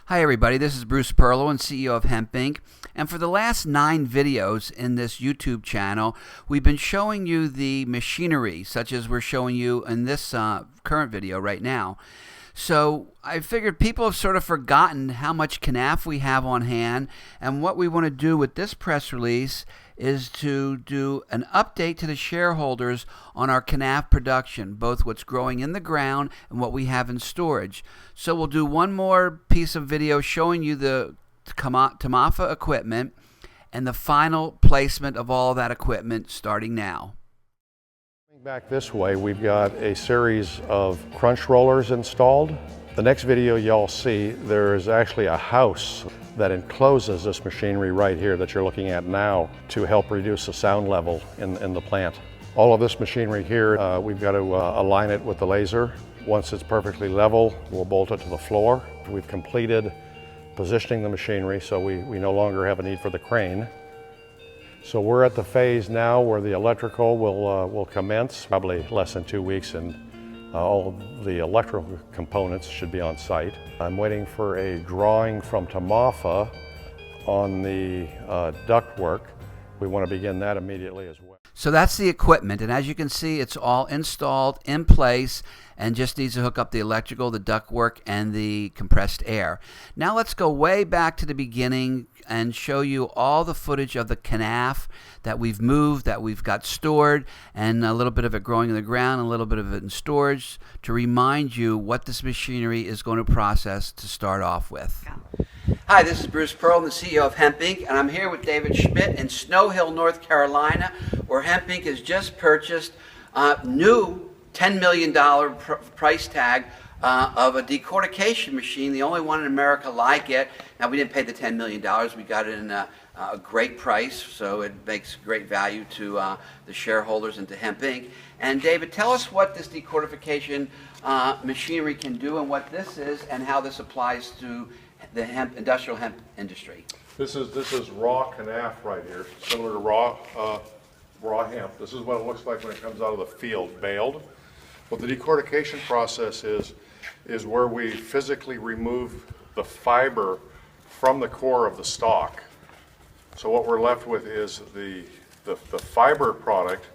Hi everybody, this is Bruce Perlow, CEO of Hemp Inc. And for the last 9 videos in this YouTube channel, we've been showing you the machinery, such as we're showing you in this current video right now. So I figured people have sort of forgotten how much Kenaf we have on hand, and what we want to do with this press release is to do an update to the shareholders on our Kenaf production, both what's growing in the ground and what we have in storage. So we'll do one more piece of video showing you the Tamafa equipment and the final placement of all that equipment starting now. Back this way, we've got a series of crunch rollers installed. The next video y'all see, there is actually a house that encloses this machinery right here that you're looking at now to help reduce the sound level in the plant. All of this machinery here, we've got to align it with the laser. Once it's perfectly level, we'll bolt it to the floor. We've completed positioning the machinery, so we no longer have a need for the crane. So we're at the phase now where the electrical will commence, probably less than 2 weeks, and all of the electrical components should be on site. I'm waiting for a drawing from Tamafa on the ductwork. We want to begin that immediately as well. So that's the equipment, and as you can see, it's all installed in place and just needs to hook up the electrical, the ductwork, and the compressed air. Now let's go way back to the beginning and show you all the footage of the Kenaf that we've moved, that we've got stored, and a little bit of it growing in the ground, a little bit of it in storage, to remind you what this machinery is going to process to start off with. Hi, this is Bruce Pearl, the CEO of Hemp Inc., and I'm here with David Schmidt in Snow Hill, North Carolina, where Hemp Inc. has just purchased a new $10 million price tag of a decortication machine, the only one in America like it. Now, we didn't pay the $10 million. We got it in a great price, so it makes great value to the shareholders and to Hemp Inc. And David, tell us what this decortification machinery can do and what this is and how this applies to the industrial hemp industry. This is raw Kenaf right here, similar to raw hemp. This is what it looks like when it comes out of the field, baled. What the decortication process is where we physically remove the fiber from the core of the stalk. So what we're left with is the fiber product,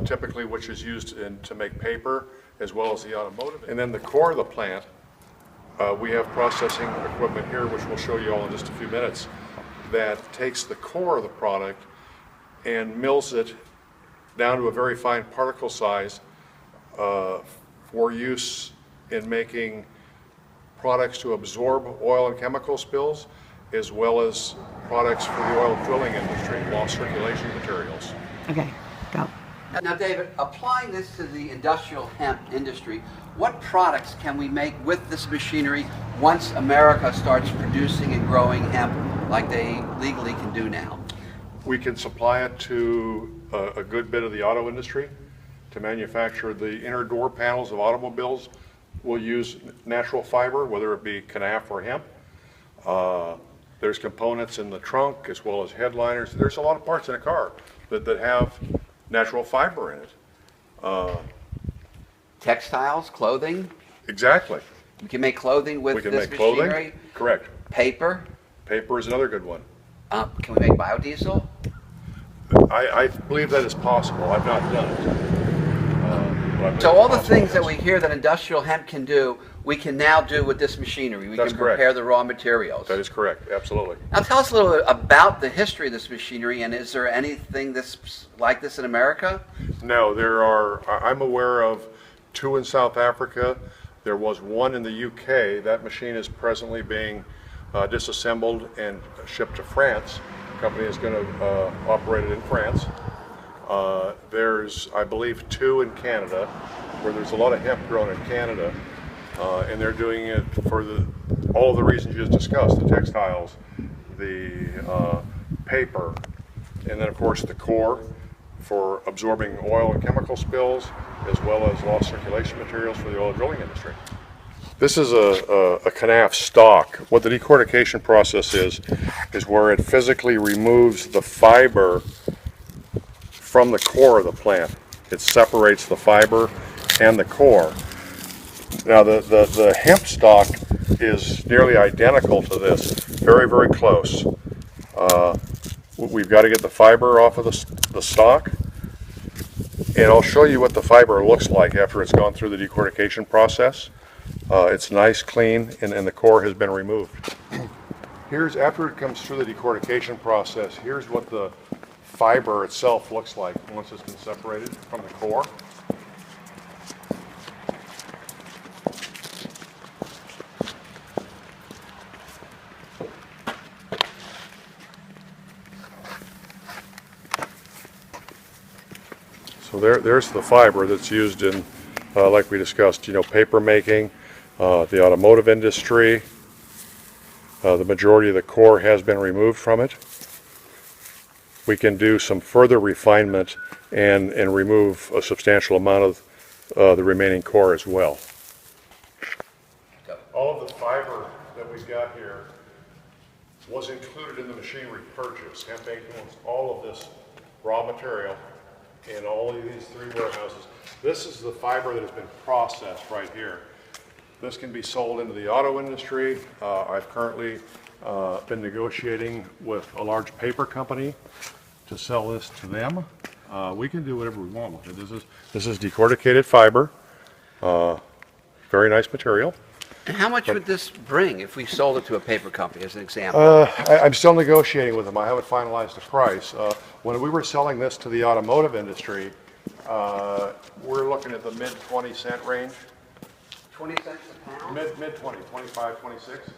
typically which is used to make paper as well as the automotive. And then the core of the plant, we have processing equipment here, which we'll show you all in just a few minutes, that takes the core of the product and mills it down to a very fine particle size for use in making products to absorb oil and chemical spills, as well as products for the oil drilling industry, lost circulation materials. Okay, go. Now, David, applying this to the industrial hemp industry, what products can we make with this machinery once America starts producing and growing hemp like they legally can do now? We can supply it to a good bit of the auto industry to manufacture the inner door panels of automobiles. We'll use natural fiber, whether it be Kenaf or hemp. There's components in the trunk as well as headliners. There's a lot of parts in a car that have natural fiber in it. Textiles, clothing? Exactly. We can make clothing with this machinery? Clothing. Correct. Paper? Paper is another good one. Can we make biodiesel? I believe that is possible. I've not done it. So all the things that we hear that industrial hemp can do, we can now do with this machinery. We can prepare the raw materials. That is correct, absolutely. Now tell us a little bit about the history of this machinery, and is there anything like this in America? No, there are. I'm aware of 2 in South Africa. There was 1 in the UK. That machine is presently being disassembled and shipped to France. The company is going to operate it in France. There's, I believe, 2 in Canada, where there's a lot of hemp grown in Canada, and they're doing it for all of the reasons you just discussed, the textiles, the paper, and then of course the core for absorbing oil and chemical spills, as well as lost circulation materials for the oil drilling industry. This is a Kenaf stalk. What the decortication process is where it physically removes the fiber from the core of the plant. It separates the fiber and the core. Now the hemp stalk is nearly identical to this, very, very close. We've got to get the fiber off of the stalk, and I'll show you what the fiber looks like after it's gone through the decortication process. It's nice, clean, and the core has been removed. Here's, after it comes through the decortication process, here's what the fiber itself looks like once it's been separated from the core. So there's the fiber that's used in, like we discussed, paper making, the automotive industry. The majority of the core has been removed from it. We can do some further refinement and remove a substantial amount of the remaining core as well. All of the fiber that we've got here was included in the machinery purchase. Hemp owns all of this raw material in all of these 3 warehouses. This is the fiber that has been processed right here. This can be sold into the auto industry. I've currently been negotiating with a large paper company to sell this to them. We can do whatever we want with it. This is decorticated fiber. Very nice material. And how much would this bring if we sold it to a paper company, as an example? I'm still negotiating with them. I haven't finalized the price. When we were selling this to the automotive industry, we're looking at the mid 20-cent range. 20 cents a pound? Mid 20, 25, 26.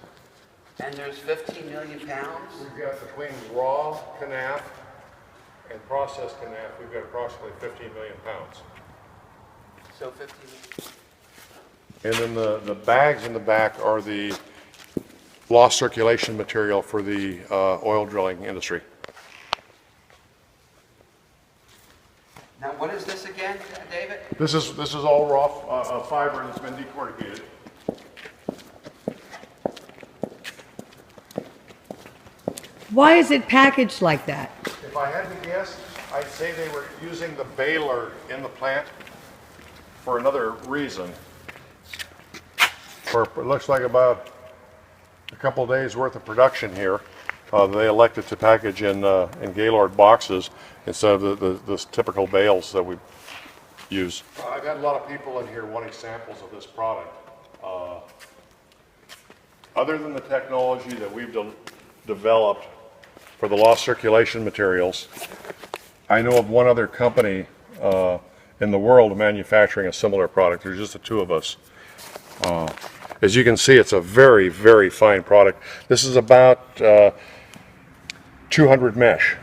And there's 15 million pounds? We've got between raw Kenaf and processed Kenaf, we've got approximately 15 million pounds. So 15 million. And then the bags in the back are the lost circulation material for the oil drilling industry. Now, what is this again, David? This is all raw fiber that's been decorticated. Why is it packaged like that? If I had to guess, I'd say they were using the baler in the plant for another reason. For it looks like about a couple days worth of production here. They elected to package in Gaylord boxes instead of the typical bales that we use. I've had a lot of people in here wanting samples of this product. Other than the technology that we've developed for the lost circulation materials, I know of one other company in the world manufacturing a similar product. There's just the 2 of us. As you can see, it's a very, very fine product. This is about 200 mesh.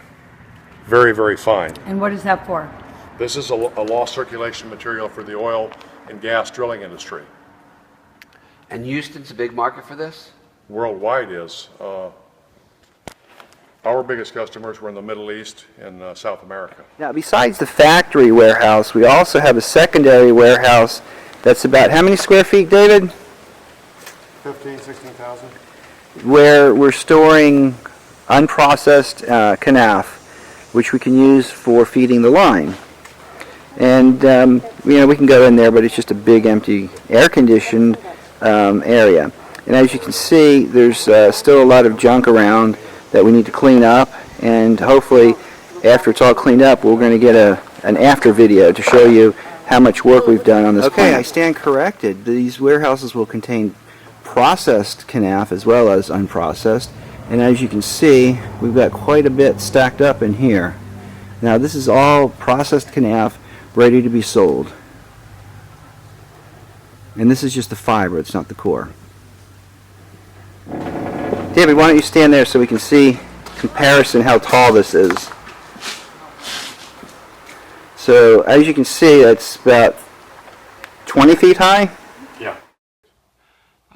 Very, very fine. And what is that for? This is a lost circulation material for the oil and gas drilling industry. And Houston's a big market for this? Worldwide is. Our biggest customers were in the Middle East and South America. Now, besides the factory warehouse, we also have a secondary warehouse that's about how many square feet, David? 15, 16,000. Where we're storing unprocessed Kenaf, which we can use for feeding the line. And, we can go in there, but it's just a big, empty, air-conditioned area. And as you can see, there's still a lot of junk around that we need to clean up, and hopefully after it's all cleaned up, we're going to get an after video to show you how much work we've done on this plant. I stand corrected. These warehouses will contain processed Kenaf as well as unprocessed, and as you can see, we've got quite a bit stacked up in here. Now this is all processed Kenaf ready to be sold. And this is just the fiber, it's not the core. David, why don't you stand there so we can see comparison how tall this is. So as you can see, it's about 20 feet high. Yeah.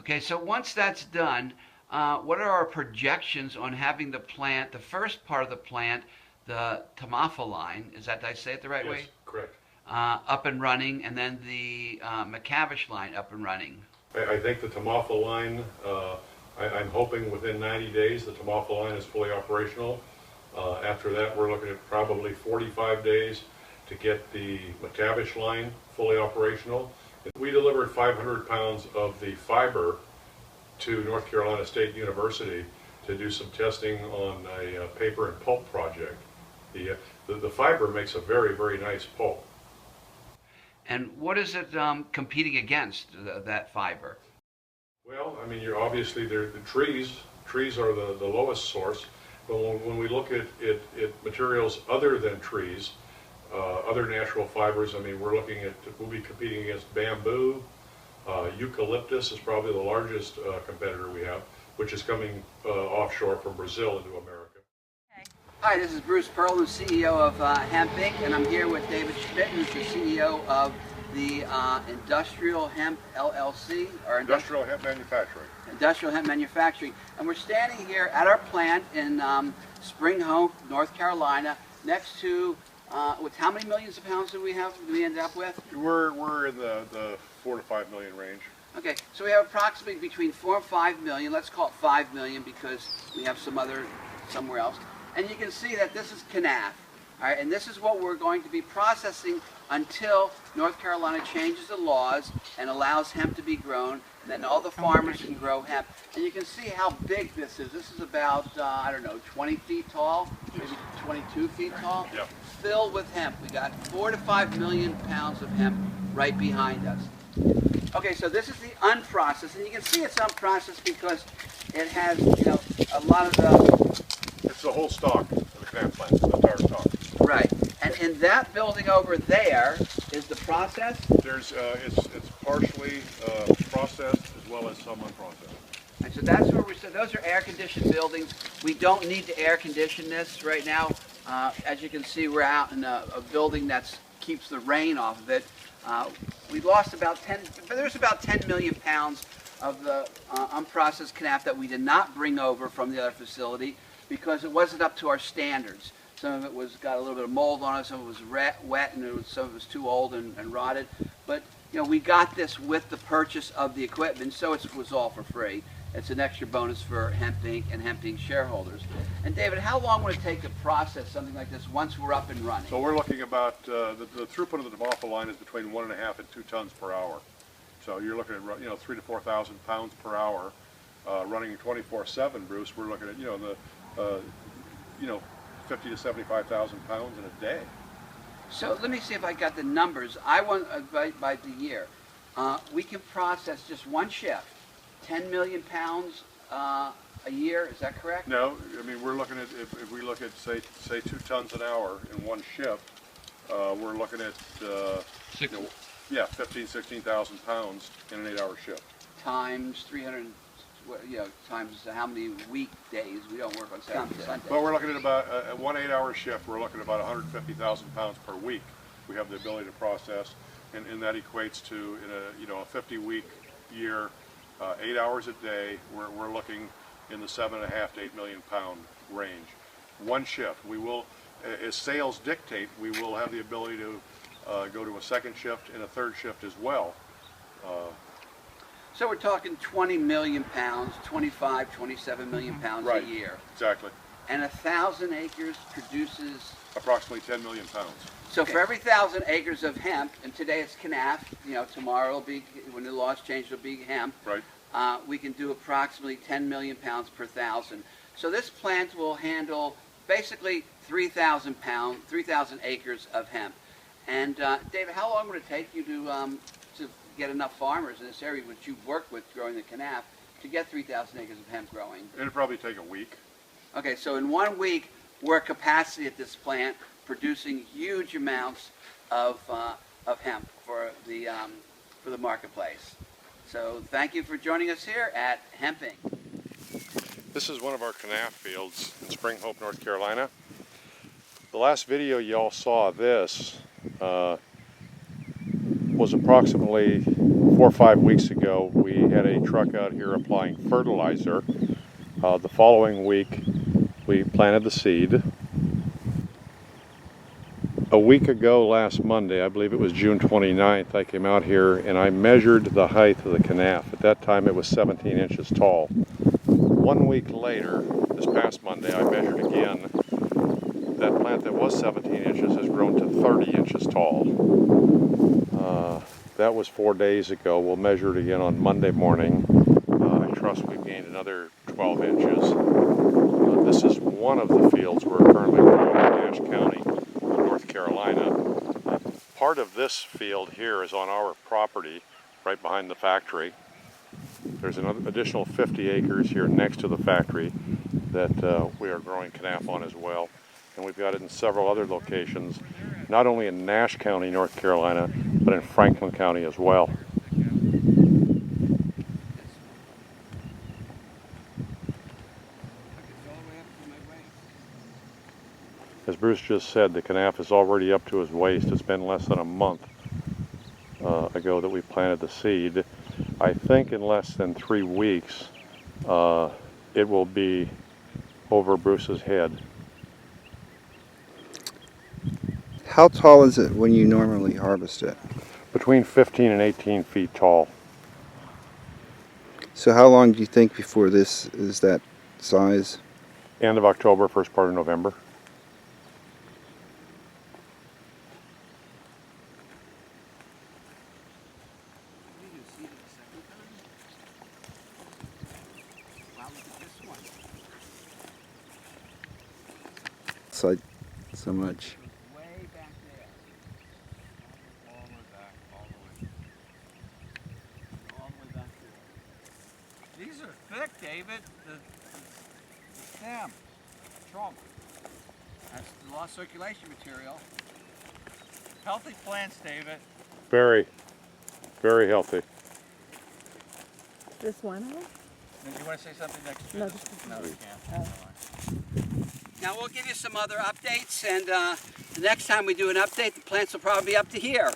Okay, so once that's done, what are our projections on having the plant, the first part of the plant, the Tamafa line, did I say it the right way? Yes, correct. Up and running, and then the McCavish line up and running? I think the Tamafa line, I'm hoping within 90 days the Tamafa line is fully operational. After that, we're looking at probably 45 days to get the McCavish line fully operational. We delivered 500 pounds of the fiber to North Carolina State University to do some testing on a paper and pulp project. The fiber makes a very, very nice pulp. And what is it competing against, that fiber? Well, I mean, you're obviously the trees. Trees are the lowest source, but when we look at materials other than trees, other natural fibers, I mean, we'll be competing against bamboo. Eucalyptus is probably the largest competitor we have, which is coming offshore from Brazil into America. Hi, this is Bruce Perlman, CEO of Hemp Inc., and I'm here with David Schmidt, who's the CEO of the Industrial Hemp LLC, or Industrial Hemp Manufacturing. Industrial Hemp Manufacturing. And we're standing here at our plant in Spring Hope, North Carolina, next to, with how many millions of pounds do we end up with? We're in the 4 to 5 million range. Okay, so we have approximately between 4 and 5 million. Let's call it 5 million because we have somewhere else. And you can see that this is Kenaf. All right, and this is what we're going to be processing until North Carolina changes the laws and allows hemp to be grown. And then all the farmers can grow hemp. And you can see how big this is. This is about, I don't know, 20 feet tall, maybe 22 feet tall, Yep. filled with hemp. We got 4 to 5 million pounds of hemp right behind us. Okay, so this is the unprocessed, and you can see it's unprocessed because it has, a lot of the... It's the whole stock of the Kenaf plant, the entire stock. Right, and in that building over there is the process? It's partially processed as well as some unprocessed. And so that's where we said those are air-conditioned buildings. We don't need to air condition this right now. As you can see, we're out in a building that keeps the rain off of it. We lost about 10, but there's about 10 million pounds of the unprocessed Kenaf that we did not bring over from the other facility because it wasn't up to our standards. Some of it got a little bit of mold on it, some of it was wet, and some of it was too old and rotted. But we got this with the purchase of the equipment, so it was all for free. It's an extra bonus for Hemp Inc. and Hemp Inc. shareholders. And David, how long would it take to process something like this once we're up and running? So we're looking about the throughput of the DeMoffa line is between 1.5 and 2 tons per hour. So you're looking at 3,000 to 4,000 pounds per hour, running 24/7. Bruce, we're looking at the 50 to 75,000 pounds in a day. So let me see if I got the numbers. I want by the year. We can process just one shift, 10 million pounds a year. Is that correct? No, I mean we're looking at if we look at say 2 tons an hour in one shift, we're looking at 16,000 pounds in an 8-hour shift. Times 300. Times how many weekdays? We don't work on Saturday, Sunday. But we're looking at about one 8-hour shift. We're looking at about 150,000 pounds per week. We have the ability to process, and that equates to in a 50-week year, 8 hours a day. We're looking in the 7.5 to 8 million pound range. One shift. We will, as sales dictate, we will have the ability to go to a second shift and a third shift as well. So we're talking 20 million pounds, 25, 27 million pounds Right. a year. Exactly. And 1,000 acres produces... Approximately 10 million pounds. So for every 1,000 acres of hemp, and today it's Kenaf, tomorrow it'll be, when the laws change, it'll be hemp. Right. We can do approximately 10 million pounds per 1,000. So this plant will handle basically 3,000 acres of hemp. And David, how long would it take you to get enough farmers in this area, which you've worked with growing the Kenaf, to get 3,000 acres of hemp growing? It'll probably take a week. Okay, so in 1 week, we're at capacity at this plant, producing huge amounts of hemp for the marketplace. So thank you for joining us here at Hemp Inc. This is one of our Kenaf fields in Spring Hope, North Carolina. The last video y'all saw of this was approximately 4 or 5 weeks ago. We had a truck out here applying fertilizer. The following week we planted the seed. A week ago last Monday, I believe it was June 29th, I came out here and I measured the height of the Kenaf. At that time it was 17 inches tall. 1 week later, this past Monday, I measured again. That plant that was 17 inches has grown to 30 inches tall. That was 4 days ago. We'll measure it again on Monday morning. I truss, we've gained another 12 inches. This is one of the fields we're currently growing in Nash County, North Carolina. Part of this field here is on our property, right behind the factory. There's an additional 50 acres here next to the factory that we are growing Kenaf on as well. And we've got it in several other locations, not only in Nash County, North Carolina, but in Franklin County as well. As Bruce just said, the Kenaf is already up to his waist. It's been less than a month ago that we planted the seed. I think in less than 3 weeks, it will be over Bruce's head. How tall is it when you normally harvest it? Between 15 and 18 feet tall. So how long do you think before this is that size? End of October, first part of November. So much. Way back there. All the way back, all the way back there. These are thick, David. The stem, trunk. That's a lot of circulation material. Healthy plants, David. Very, very healthy. This one? Do you want to say something next? No, No, you can't. Now we'll give you some other updates, and the next time we do an update, the plants will probably be up to here,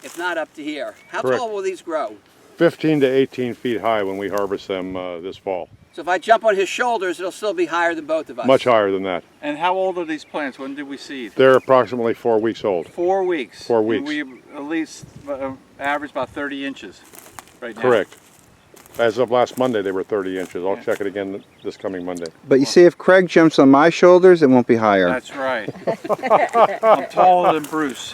if not up to here. How Correct. tall will these grow? 15 to 18 feet high when we harvest them this fall. So if I jump on his shoulders, it'll still be higher than both of us. Much higher than that. And how old are these plants? When did we seed? They're approximately 4 weeks old. 4 weeks. 4 weeks. And we at least average about 30 inches right now. Correct. As of last Monday, they were 30 inches. I'll check it again this coming Monday. But you see, if Craig jumps on my shoulders, it won't be higher. That's right. I'm taller than Bruce.